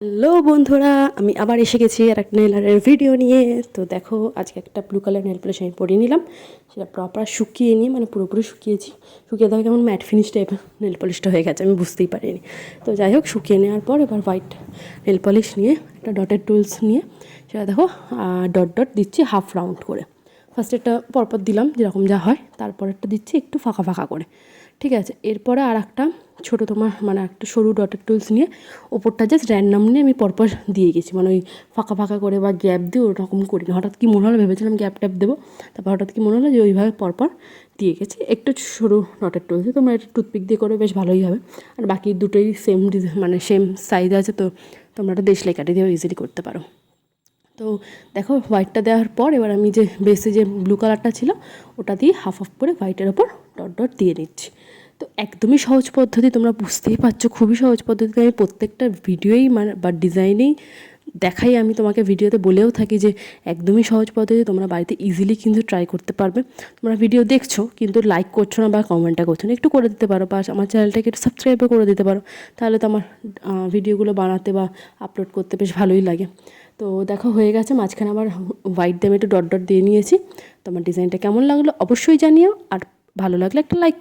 Hello বন্ধুরা, আমি আবার এসে গেছি আর একটা নেল আর্টের ভিডিও নিয়ে। তো দেখো, আজকে একটা ব্লু কালার নেল পলিশ আমি পরিয়ে নিলাম। সেটা প্রপার শুকিয়ে নিয়ে, মানে পুরোপুরি শুকিয়েছি। শুকিয়ে দেওয়া কেমন ম্যাট ফিনিশ টাইপের নেল পলিশটা হয়ে গেছে, আমি বুঝতেই পারিনি। তো যাই হোক, শুকিয়ে নেওয়ার পর এবার হোয়াইট নেল পলিশ নিয়ে একটা ডটের টুলস নিয়ে সেটা দেখো ডট ডট দিচ্ছি হাফ রাউন্ড করে। ফার্স্ট একটা পরপর দিলাম যেরকম যা হয়, তারপর একটা দিচ্ছি একটু ফাঁকা ফাঁকা করে। ঠিক আছে, এরপরে আর একটা ছোটো তোমার মানে একটা সরু ডটের টুলস নিয়ে ওপরটা জাস্ট র্যান্ডামলি আমি পরপর দিয়ে গেছি, মানে ওই ফাঁকা ফাঁকা করে বা গ্যাপ দিয়ে ওরকম করিনি। হঠাৎ কি মনে হলো, ভেবেছিলাম গ্যাপ ট্যাপ দেবো, তারপর হঠাৎ কি মনে হলো যে ওইভাবে পরপর দিয়ে গেছি একটু সরু ডটের টুলস দিয়ে। তোমরা এটা টুথপিক দিয়ে করে বেশ ভালোই হবে। আর বাকি দুটোই সেম মানে সেম সাইজ আছে, তো তোমরা একটা দেশলাই কাঠি দিয়েও ইজিলি করতে পারো। তো দেখো, হোয়াইটটা দেওয়ার পর এবার আমি যে বেসে যে ব্লু কালারটা ছিল ওটা দিয়ে হাফ হাফ করে হোয়াইটের ওপর ডট ডট দিয়ে নিচ্ছি। তো একদমই সহজ পদ্ধতি, তোমরা বুঝতেই পারছো, খুবই সহজ পদ্ধতিতে আমি প্রত্যেকটা ভিডিওই মানে বা ডিজাইনেই দেখাই। আমি তোমাকে ভিডিওতে বলেও থাকি যে একদমই সহজ পদ্ধতি, তোমরা বাড়িতে ইজিলি কিন্তু ট্রাই করতে পারবে। তোমরা ভিডিও দেখছো কিন্তু লাইক করছো না বা কমেন্টটা করছো না, একটু করে দিতে পারো, বা আমার চ্যানেলটাকে একটু সাবস্ক্রাইবও করে দিতে পারো। তাহলে তো আমার ভিডিওগুলো বানাতে বা আপলোড করতে বেশ ভালোই লাগে। তো দেখো হয়ে গেছে, মাঝখানে আবার হোয়াইট দিয়ে একটু ডট ডট দিয়ে নিয়েছি। তোমার ডিজাইনটা কেমন লাগলো অবশ্যই জানিও, আর ভালো লাগলে একটা লাইক